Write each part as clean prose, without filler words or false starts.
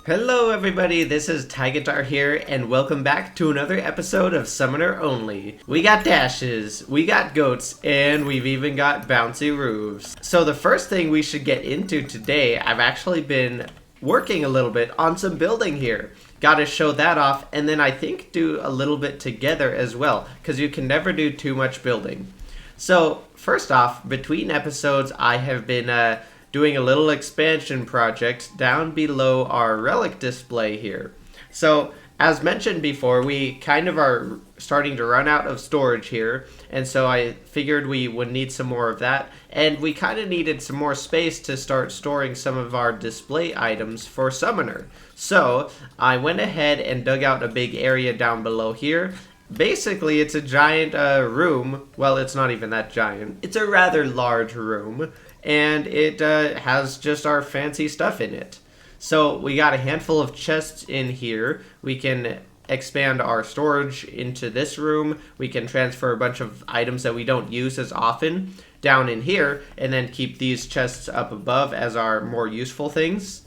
Hello everybody, this is Tigitar here, and welcome back to another episode of Summoner Only. We got dashes, we got goats, and we've even got bouncy roofs. So the first thing we should get into today, I've actually been working a little bit on some building here. Gotta show that off, and then I think do a little bit together as well, because you can never do too much building. So first off, between episodes I have been doing a little expansion project down below our relic display here. So as mentioned before, we kind of are starting to run out of storage here, and so I figured we would need some more of that, and we kind of needed some more space to start storing some of our display items for Summoner. So I went ahead and dug out a big area down below here. Basically, it's a giant room. Well, it's not even that giant. It's a rather large room, and it has just our fancy stuff in it. So we got a handful of chests in here. We can expand our storage into this room. We can transfer a bunch of items that we don't use as often down in here, and then keep these chests up above as our more useful things.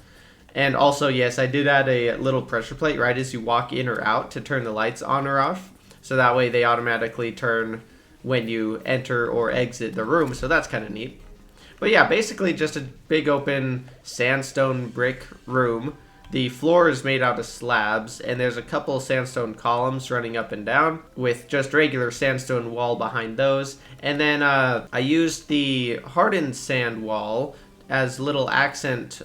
And also, yes, I did add a little pressure plate right as you walk in or out to turn the lights on or off. So that way they automatically turn when you enter or exit the room. So that's kind of neat. But yeah, basically just a big open sandstone brick room. The floor is made out of slabs, and there's a couple sandstone columns running up and down with just regular sandstone wall behind those. And then I used the hardened sand wall as little accent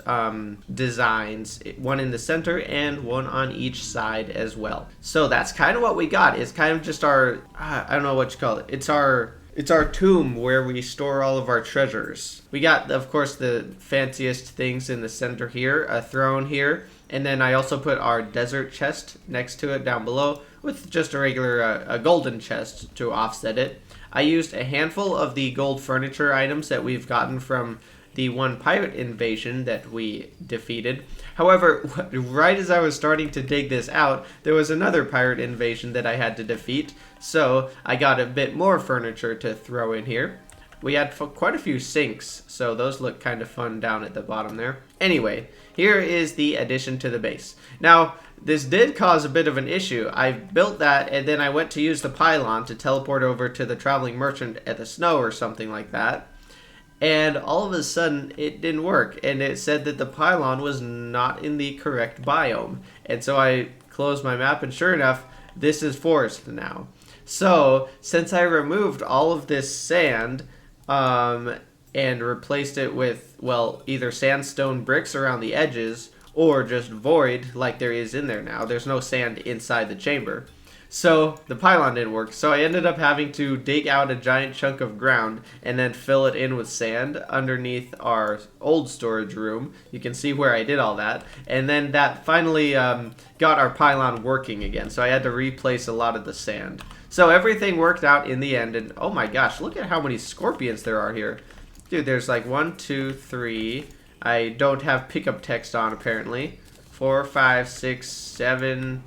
designs, one in the center and one on each side as well. So that's kind of what we got. It's kind of just our, I don't know what you call it. It's our tomb where we store all of our treasures. We got, of course, the fanciest things in the center here, a throne here, and then I also put our desert chest next to it down below with just a regular a golden chest to offset it. I used a handful of the gold furniture items that we've gotten from the one pirate invasion that we defeated. However, right as I was starting to dig this out, there was another pirate invasion that I had to defeat, so I got a bit more furniture to throw in here. We had quite a few sinks, so those look kind of fun down at the bottom there. Anyway, here is the addition to the base. Now, this did cause a bit of an issue. I built that, and then I went to use the pylon to teleport over to the traveling merchant at the snow or something like that. And all of a sudden, it didn't work, and it said that the pylon was not in the correct biome. And so I closed my map, and sure enough, this is forest now. So, since I removed all of this sand, and replaced it with, well, either sandstone bricks around the edges, or just void, like there is in there now. There's no sand inside the chamber. So the pylon didn't work, so I ended up having to dig out a giant chunk of ground and then fill it in with sand underneath our old storage room. You can see where I did all that. And then that finally got our pylon working again, so I had to replace a lot of the sand. So everything worked out in the end, and oh my gosh, look at how many scorpions there are here. Dude, there's like 1, 2, 3. I don't have pickup text on apparently. 4, 5, 6, 7...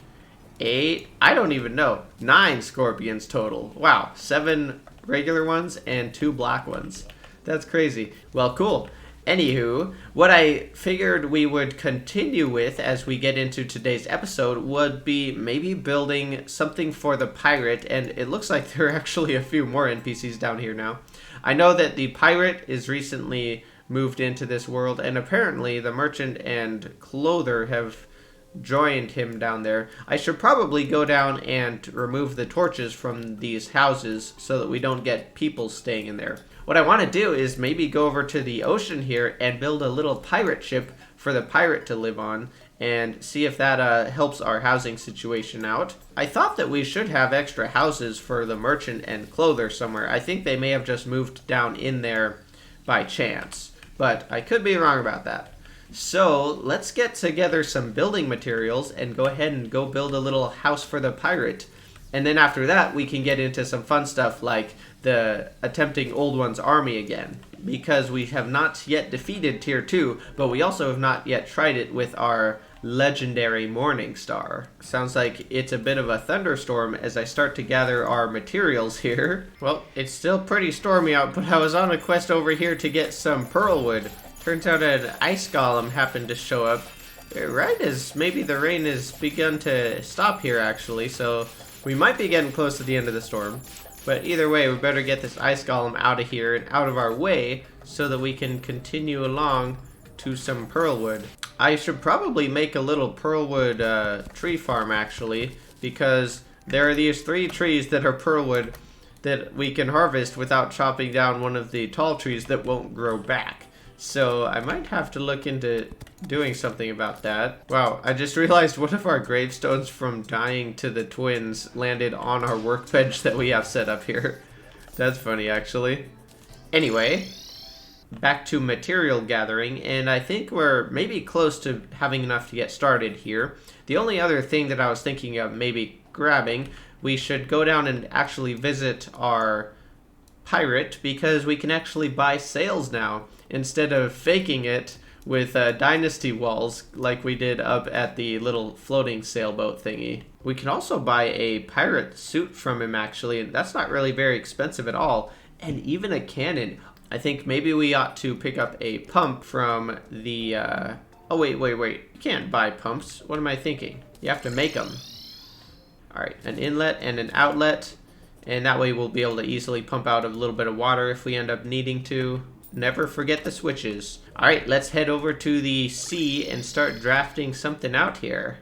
8, I don't even know, 9 scorpions total. Wow, 7 regular ones and 2 black ones. That's crazy. Well, cool. Anywho, what I figured we would continue with as we get into today's episode would be maybe building something for the pirate, and it looks like there are actually a few more NPCs down here now. I know that the pirate is recently moved into this world, and apparently the merchant and clother have joined him down there. I should probably go down and remove the torches from these houses so that we don't get people staying in there. What I want to do is maybe go over to the ocean here and build a little pirate ship for the pirate to live on and see if that helps our housing situation out. I thought that we should have extra houses for the merchant and clother somewhere. I think they may have just moved down in there by chance, but I could be wrong about that. So let's get together some building materials and go ahead and go build a little house for the pirate. And then after that, we can get into some fun stuff like the attempting Old One's army again. Because we have not yet defeated Tier 2, but we also have not yet tried it with our legendary Morning Star. Sounds like it's a bit of a thunderstorm as I start to gather our materials here. Well, it's still pretty stormy out, but I was on a quest over here to get some pearl wood. Turns out an ice golem happened to show up right as maybe the rain has begun to stop here, actually, so we might be getting close to the end of the storm. But either way, we better get this ice golem out of here and out of our way so that we can continue along to some pearlwood. I should probably make a little pearlwood tree farm, actually, because there are these 3 trees that are pearlwood that we can harvest without chopping down one of the tall trees that won't grow back. So I might have to look into doing something about that. Wow, I just realized one of our gravestones from dying to the twins landed on our workbench that we have set up here. That's funny, actually. Anyway, back to material gathering, and I think we're maybe close to having enough to get started here. The only other thing that I was thinking of maybe grabbing, we should go down and actually visit our pirate, because we can actually buy sails now instead of faking it with dynasty walls like we did up at the little floating sailboat thingy. We can also buy a pirate suit from him, actually, and that's not really very expensive at all, and even a cannon. I think maybe we ought to pick up a pump from the oh wait, you can't buy pumps. What am I thinking? You have to make them. Alright, an inlet and an outlet, and that way we'll be able to easily pump out a little bit of water if we end up needing to. Never forget the switches. Alright, let's head over to the sea and start drafting something out here.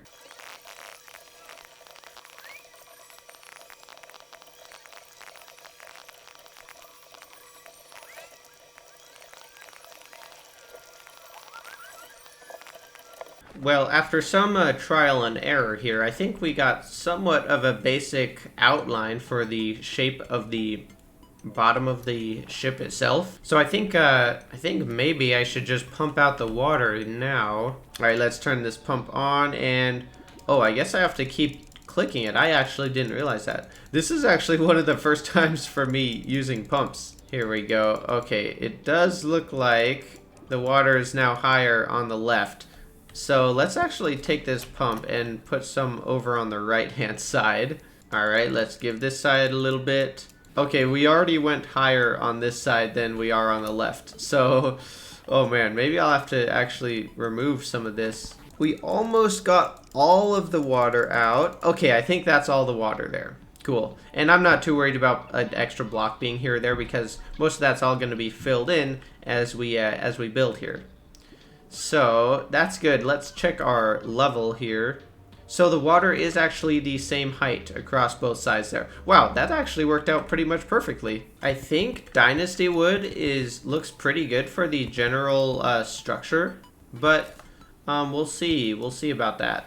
Well, after some trial and error here, I think we got somewhat of a basic outline for the shape of the bottom of the ship itself. So I think maybe I should just pump out the water now. All right, let's turn this pump on, and oh, I guess I have to keep clicking it. I actually didn't realize that. This is actually one of the first times for me using pumps. Here we go. Okay, it does look like the water is now higher on the left. So let's actually take this pump and put some over on the right-hand side. All right, let's give this side a little bit. Okay, we already went higher on this side than we are on the left. So, oh man, maybe I'll have to actually remove some of this. We almost got all of the water out. Okay, I think that's all the water there. Cool. And I'm not too worried about an extra block being here or there, because most of that's all going to be filled in as we build here. So that's good. Let's check our level here. So the water is actually the same height across both sides there. Wow, that actually worked out pretty much perfectly. I think Dynasty Wood looks pretty good for the general structure, but we'll see. We'll see about that,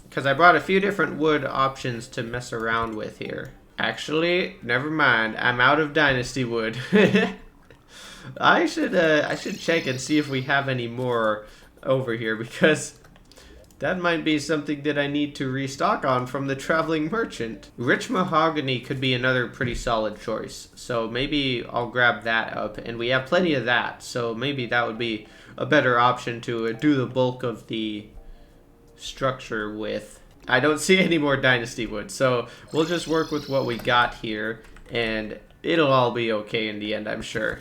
because I brought a few different wood options to mess around with here. Actually, never mind. I'm out of Dynasty Wood. I should check and see if we have any more over here, because that might be something that I need to restock on from the traveling merchant. Rich mahogany could be another pretty solid choice, so maybe I'll grab that up, and we have plenty of that, so maybe that would be a better option to do the bulk of the structure with. I don't see any more Dynasty Wood, so we'll just work with what we got here, and it'll all be okay in the end, I'm sure.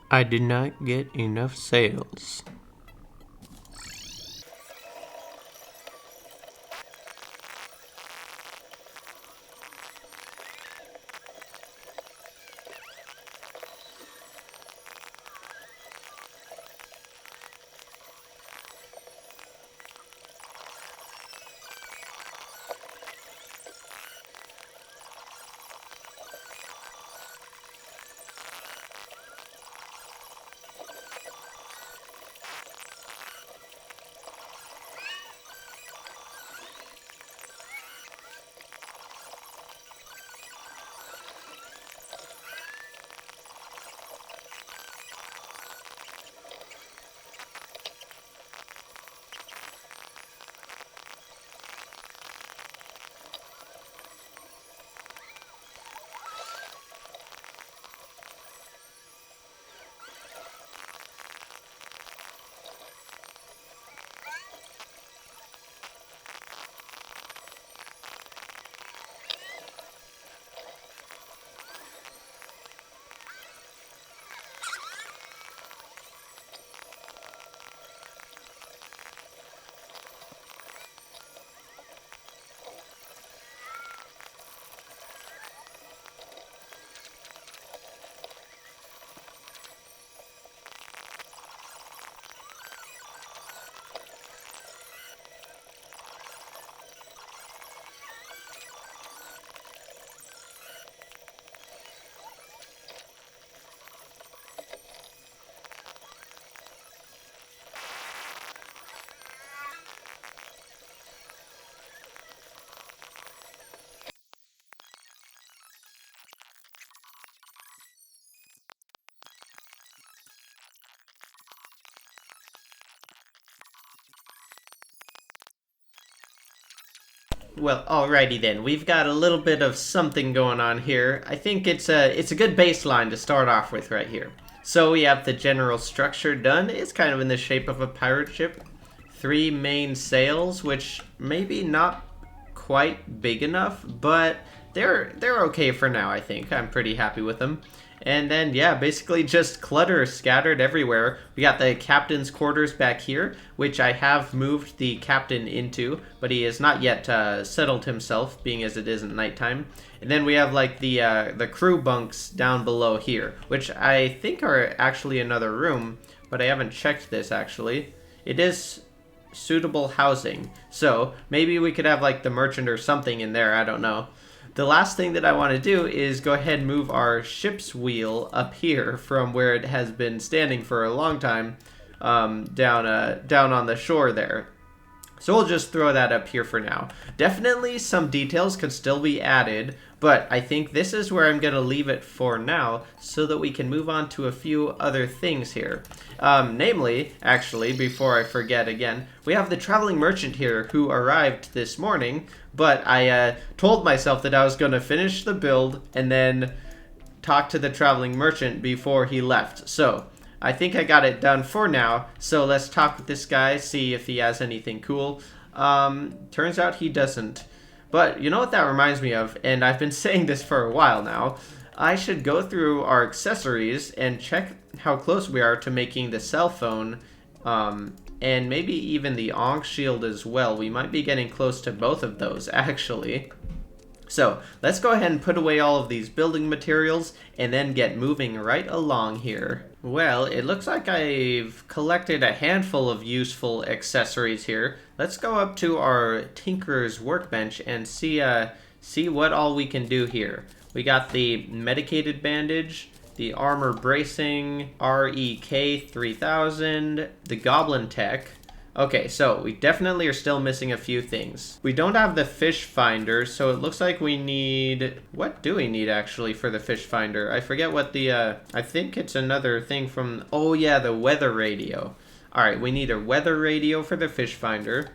I did not get enough sails. Well, alrighty then. We've got a little bit of something going on here. I think it's a good baseline to start off with right here. So we have the general structure done. It's kind of in the shape of a pirate ship. 3 main sails, which maybe not quite big enough, but they're okay for now, I think. I'm pretty happy with them. And then, yeah, basically just clutter scattered everywhere. We got the captain's quarters back here, which I have moved the captain into, but he has not yet settled himself, being as it isn't nighttime. And then we have, like, the crew bunks down below here, which I think are actually another room, but I haven't checked this, actually. It is suitable housing, so maybe we could have, like, the merchant or something in there, I don't know. The last thing that I want to do is go ahead and move our ship's wheel up here from where it has been standing for a long time down on the shore there. So we'll just throw that up here for now. Definitely some details could still be added, but I think this is where I'm going to leave it for now so that we can move on to a few other things here. Namely, actually, before I forget again, we have the traveling merchant here who arrived this morning, but I told myself that I was going to finish the build and then talk to the traveling merchant before he left. So I think I got it done for now, so let's talk with this guy, see if he has anything cool. Turns out he doesn't. But you know what that reminds me of, and I've been saying this for a while now, I should go through our accessories and check how close we are to making the cell phone, and maybe even the Ankh Shield as well. We might be getting close to both of those, actually. So, let's go ahead and put away all of these building materials and then get moving right along here. Well, it looks like I've collected a handful of useful accessories here. Let's go up to our Tinkerer's workbench and see what all we can do here. We got the medicated bandage, the armor bracing, REK 3000, the goblin tech. Okay, so we definitely are still missing a few things. We don't have the fish finder, so it looks like we need... What do we need, actually, for the fish finder? I forget what the... I think it's another thing from... Oh, yeah, the weather radio. Alright, we need a weather radio for the fish finder.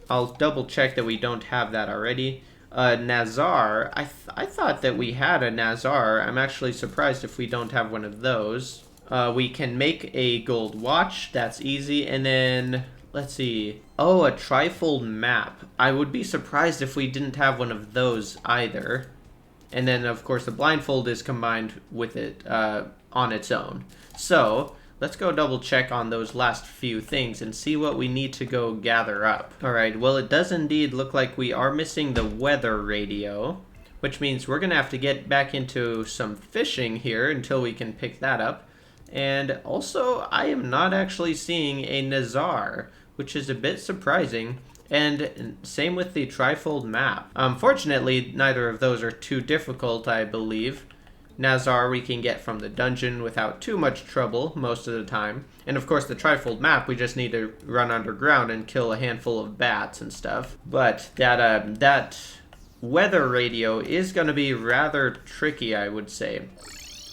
I'll double check that we don't have that already. Nazar. I thought that we had a Nazar. I'm actually surprised if we don't have one of those. We can make a gold watch. That's easy. And then, let's see. Oh, a trifold map. I would be surprised if we didn't have one of those either. And then, of course, the blindfold is combined with it on its own. So, let's go double check on those last few things and see what we need to go gather up. Alright, well, it does indeed look like we are missing the weather radio, which means we're going to have to get back into some fishing here until we can pick that up. And also, I am not actually seeing a Nazar, which is a bit surprising. And same with the trifold map. Unfortunately, neither of those are too difficult, I believe. Nazar we can get from the dungeon without too much trouble most of the time. And of course the trifold map, we just need to run underground and kill a handful of bats and stuff. But that weather radio is going to be rather tricky, I would say.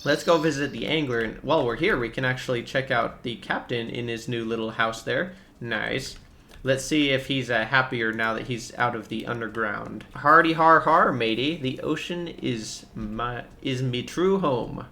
Let's go visit the angler, and while we're here we can actually check out the captain in his new little house there. Nice. Let's see if he's happier now that he's out of the underground. Hardy har har, matey. The ocean is me true home.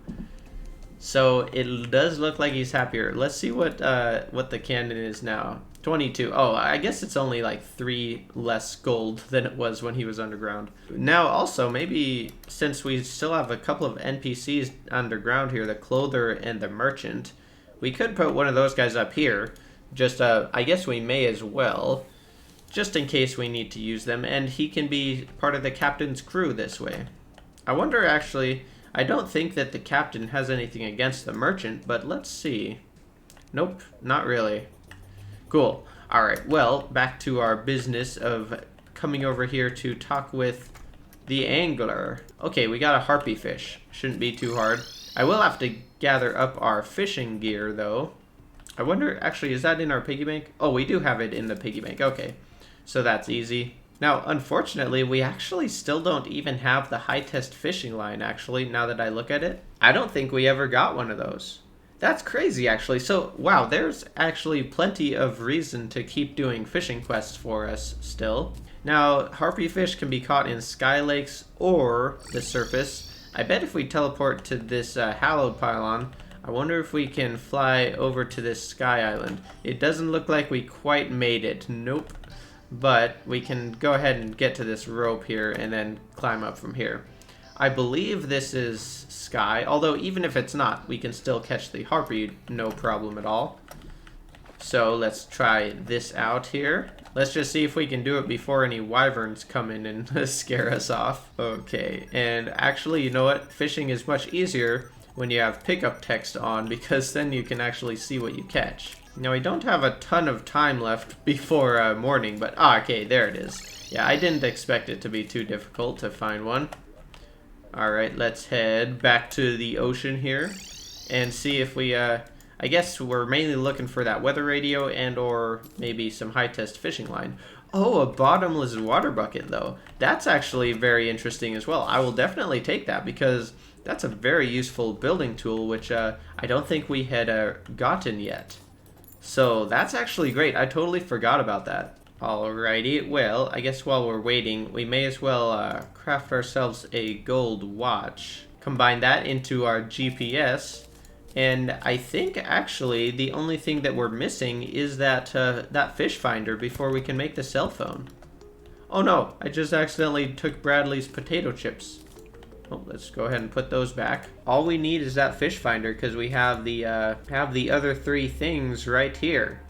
So it does look like he's happier. Let's see what the cannon is now. 22. Oh, I guess it's only like 3 less gold than it was when he was underground. Now also, maybe since we still have a couple of NPCs underground here, the clother and the merchant, we could put one of those guys up here. Just, I guess we may as well, just in case we need to use them, and he can be part of the captain's crew this way. I wonder, actually, I don't think that the captain has anything against the merchant, but let's see. Nope, not really. Cool. Alright, well, back to our business of coming over here to talk with the angler. Okay, we got a harpy fish. Shouldn't be too hard. I will have to gather up our fishing gear, though. I wonder, actually, is that in our piggy bank? Oh, we do have it in the piggy bank. Okay, so that's easy. Now, unfortunately, we actually still don't even have the high-test fishing line, actually, now that I look at it. I don't think we ever got one of those. That's crazy, actually. So, wow, there's actually plenty of reason to keep doing fishing quests for us still. Now, Harpy Fish can be caught in sky lakes or the surface. I bet if we teleport to this hallowed pylon, I wonder if we can fly over to this sky island. It doesn't look like we quite made it. Nope. But we can go ahead and get to this rope here and then climb up from here. I believe this is sky, although even if it's not, we can still catch the harpy, no problem at all. So let's try this out here. Let's just see if we can do it before any wyverns come in and scare us off. Okay, and actually, you know what? Fishing is much easier when you have pickup text on, because then you can actually see what you catch. Now, we don't have a ton of time left before morning, but okay, there it is. Yeah, I didn't expect it to be too difficult to find one. Alright, let's head back to the ocean here and see if we, I guess we're mainly looking for that weather radio and or maybe some high-test fishing line. Oh, a bottomless water bucket, though. That's actually very interesting as well. I will definitely take that because that's a very useful building tool, which I don't think we had gotten yet. So that's actually great. I totally forgot about that. Alrighty, well, I guess while we're waiting, we may as well craft ourselves a gold watch. Combine that into our GPS. And I think, actually, the only thing that we're missing is that that fish finder before we can make the cell phone. Oh no, I just accidentally took Bradley's potato chips. Oh, let's go ahead and put those back. All we need is that fish finder because we have the other three things right here.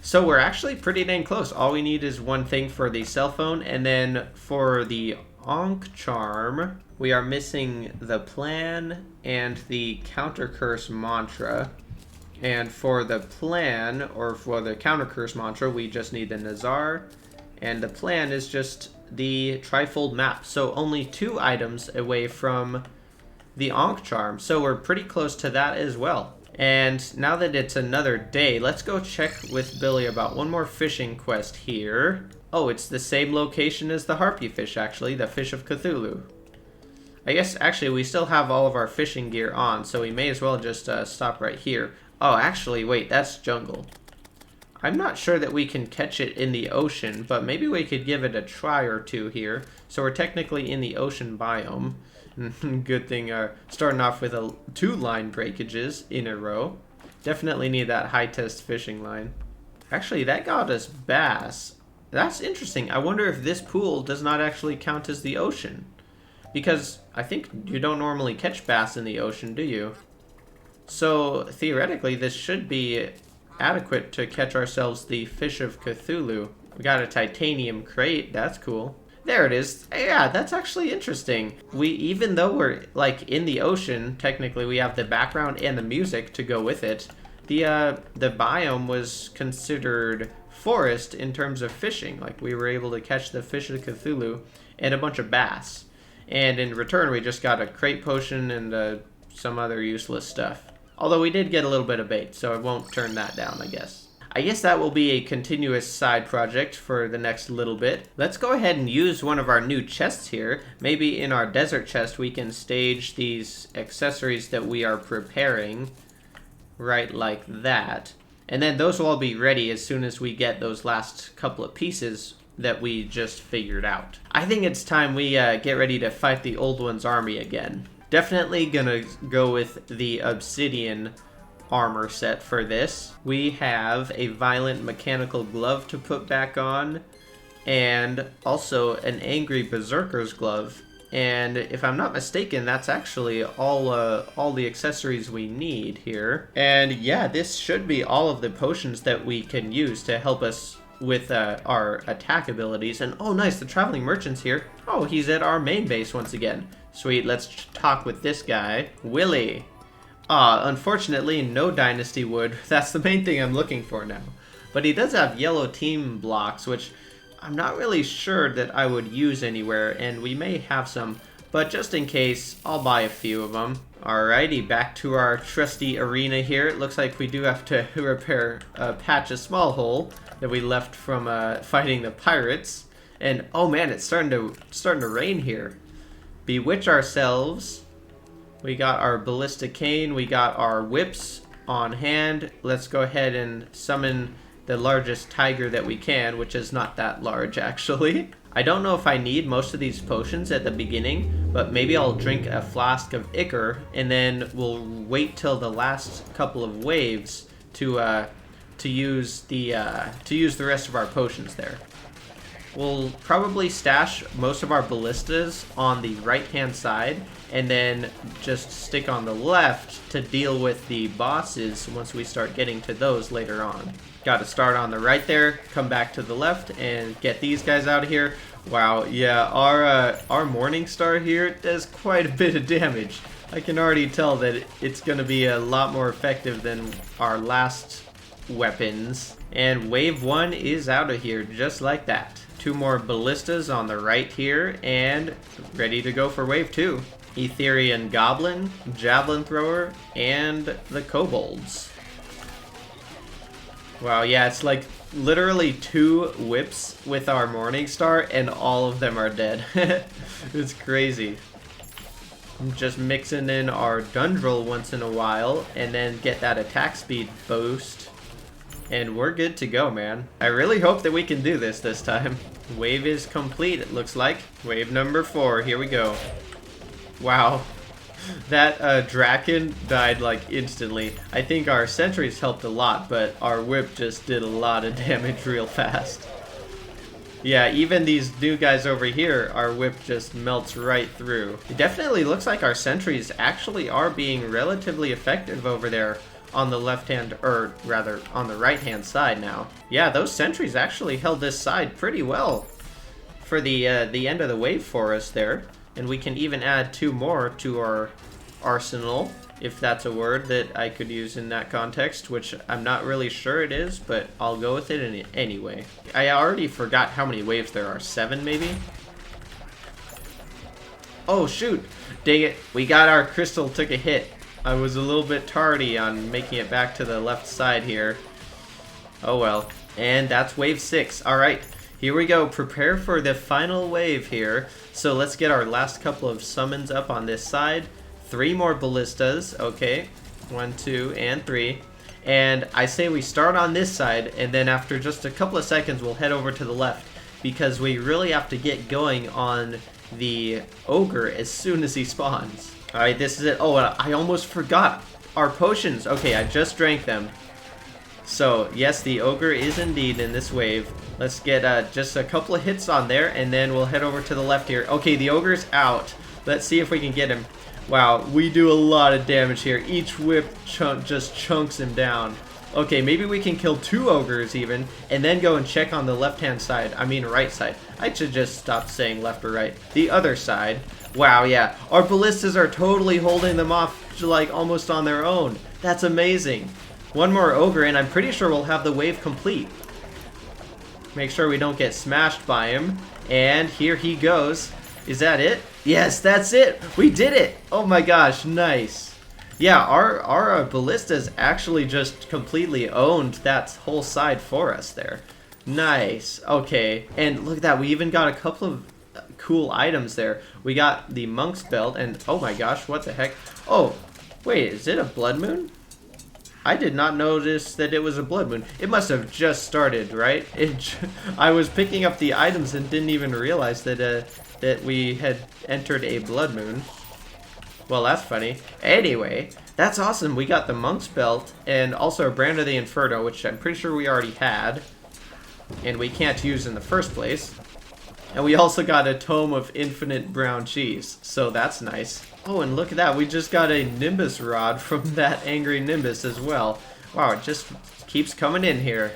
So we're actually pretty dang close. All we need is one thing for the cell phone, and then for the Ankh Charm, we are missing the plan and the counter curse mantra. And for the plan, or for the counter curse mantra, we just need the Nazar. And the plan is just the trifold map. So only 2 items away from the Ankh Charm. So we're pretty close to that as well. And now that it's another day, let's go check with Billy about one more fishing quest here. Oh, it's the same location as the Harpy Fish, actually, the Fish of Cthulhu. I guess, actually, we still have all of our fishing gear on, so we may as well just stop right here. Oh, actually, wait, that's jungle. I'm not sure that we can catch it in the ocean, but maybe we could give it a try or two here. So we're technically in the ocean biome. Good thing starting off with 2 line breakages in a row. Definitely need that high-test fishing line. Actually, that got us bass. That's interesting. I wonder if this pool does not actually count as the ocean. Because I think you don't normally catch bass in the ocean, do you? So, theoretically, this should be adequate to catch ourselves the Fish of Cthulhu. We got a titanium crate. That's cool. There it is. Yeah, that's actually interesting. Even though we're like in the ocean, technically we have the background and the music to go with it. The biome was considered forest in terms of fishing. Like we were able to catch the Fish of Cthulhu and a bunch of bass. And in return, we just got a crate potion and some other useless stuff. Although we did get a little bit of bait, so I won't turn that down, I guess. I guess that will be a continuous side project for the next little bit. Let's go ahead and use one of our new chests here. Maybe in our desert chest we can stage these accessories that we are preparing right like that. And then those will all be ready as soon as we get those last couple of pieces that we just figured out. I think it's time we get ready to fight the Old One's army again. Definitely gonna go with the Obsidian Armor set for this. We have a violent mechanical glove to put back on, and also an angry berserker's glove. And if I'm not mistaken, that's actually all the accessories we need here. And yeah, this should be all of the potions that we can use to help us with our attack abilities. And oh nice, the traveling merchant's here. Oh, he's at our main base once again. Sweet, let's talk with this guy, Willie. Unfortunately, no dynasty wood. That's the main thing I'm looking for now. But he does have yellow team blocks, which I'm not really sure that I would use anywhere, and we may have some, but just in case, I'll buy a few of them. Alrighty, back to our trusty arena here. It looks like we do have to patch a small hole that we left from fighting the pirates. And oh man, it's starting to rain here. Bewitch ourselves. We got our ballistic cane, we got our whips on hand. Let's go ahead and summon the largest tiger that we can, which is not that large actually. I don't know if I need most of these potions at the beginning, but maybe I'll drink a flask of Ichor, and then we'll wait till the last couple of waves to use the rest of our potions there. We'll probably stash most of our ballistas on the right-hand side, and then just stick on the left to deal with the bosses once we start getting to those later on. Got to start on the right there, come back to the left, and get these guys out of here. Wow, yeah, our Morning Star here does quite a bit of damage. I can already tell that it's going to be a lot more effective than our last weapons. And wave 1 is out of here, just like that. 2 more ballistas on the right here, and ready to go for wave 2. Etherian Goblin, Javelin Thrower, and the Kobolds. Wow, yeah, it's like literally 2 whips with our Morning Star, and all of them are dead. It's crazy. I'm just mixing in our Dundrel once in a while, and then get that attack speed boost. And we're good to go, man. I really hope that we can do this time. Wave is complete, it looks like. Wave number 4, here we go. Wow. That Draken died like instantly. I think our sentries helped a lot, but our whip just did a lot of damage real fast. Yeah, even these new guys over here, our whip just melts right through. It definitely looks like our sentries actually are being relatively effective over there on the left hand, or rather on the right hand side now. Yeah, those sentries actually held this side pretty well for the end of the wave for us there. And we can even add 2 more to our arsenal, if that's a word that I could use in that context, which I'm not really sure it is, but I'll go with it anyway. I already forgot how many waves there are. 7 maybe? Oh shoot! Dang it, we got our crystal took a hit. I was a little bit tardy on making it back to the left side here. Oh well. And that's wave 6. Alright, here we go. Prepare for the final wave here. So let's get our last couple of summons up on this side. 3 more ballistas. Okay. 1, 2, and 3. And I say we start on this side, and then after just a couple of seconds we'll head over to the left, because we really have to get going on the ogre as soon as he spawns. Alright, this is it. Oh, I almost forgot our potions. Okay, I just drank them. So, yes, the ogre is indeed in this wave. Let's get just a couple of hits on there, and then we'll head over to the left here. Okay, the ogre's out. Let's see if we can get him. Wow, we do a lot of damage here. Each whip just chunks him down. Okay, maybe we can kill 2 ogres even, and then go and check on the left-hand side. I mean right side. I should just stop saying left or right. The other side. Wow, yeah. Our ballistas are totally holding them off, like, almost on their own. That's amazing. 1 more ogre, and I'm pretty sure we'll have the wave complete. Make sure we don't get smashed by him. And here he goes. Is that it? Yes, that's it. We did it. Oh my gosh, nice. Yeah, our ballistas actually just completely owned that whole side for us there. Nice. Okay, and look at that. We even got a couple of cool items there. We got the monk's belt, and oh my gosh, what the heck? Oh, wait, is it a blood moon? I did not notice that it was a blood moon. It must have just started, right? I was picking up the items and didn't even realize that that we had entered a blood moon. Well, that's funny. Anyway, that's awesome. We got the monk's belt and also a brand of the Inferno, which I'm pretty sure we already had, and we can't use in the first place. And we also got a tome of infinite brown cheese, so that's nice. Oh, and look at that. We just got a Nimbus rod from that angry Nimbus as well. Wow, it just keeps coming in here.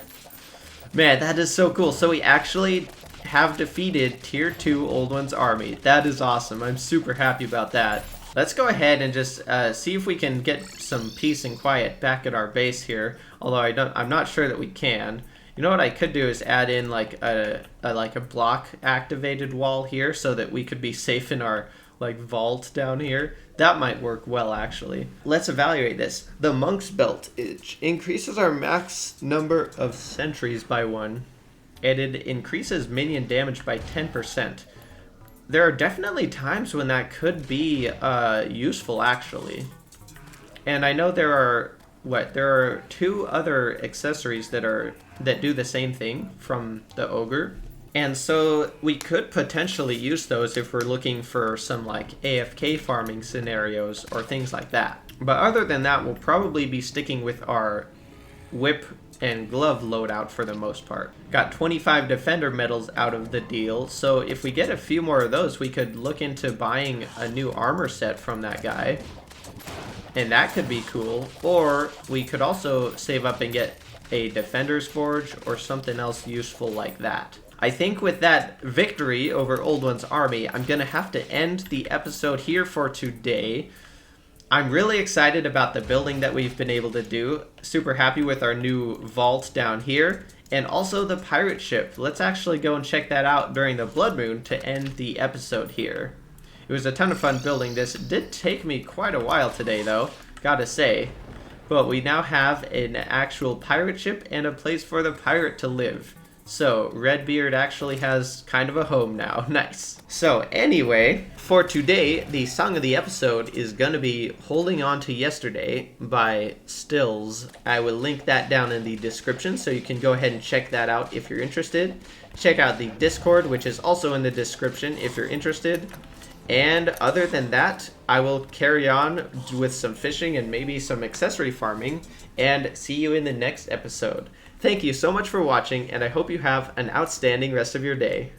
Man, that is so cool. So we actually have defeated Tier 2 Old One's army. That is awesome. I'm super happy about that. Let's go ahead and just see if we can get some peace and quiet back at our base here. Although I'm not sure that we can. You know what I could do is add in like a block activated wall here so that we could be safe in our like vault down here. That might work well actually. Let's evaluate this. The monk's belt increases our max number of sentries by 1, and it increases minion damage by 10%. There are definitely times when that could be useful actually. And I know there are 2 other accessories that do the same thing from the ogre. And so we could potentially use those if we're looking for some like AFK farming scenarios or things like that. But other than that, we'll probably be sticking with our whip and glove loadout for the most part. Got 25 defender medals out of the deal, so if we get a few more of those, we could look into buying a new armor set from that guy. And that could be cool. Or we could also save up and get a defender's forge or something else useful like that. I think with that victory over Old One's army, I'm going to have to end the episode here for today. I'm really excited about the building that we've been able to do. Super happy with our new vault down here. And also the pirate ship. Let's actually go and check that out during the blood moon to end the episode here. It was a ton of fun building this. It did take me quite a while today though, gotta say. But we now have an actual pirate ship and a place for the pirate to live. So, Redbeard actually has kind of a home now. Nice. So, anyway, for today, the song of the episode is gonna be Holding On to Yesterday by Stills. I will link that down in the description, so you can go ahead and check that out if you're interested. Check out the Discord, which is also in the description if you're interested. And other than that, I will carry on with some fishing and maybe some accessory farming, and see you in the next episode. Thank you so much for watching, and I hope you have an outstanding rest of your day.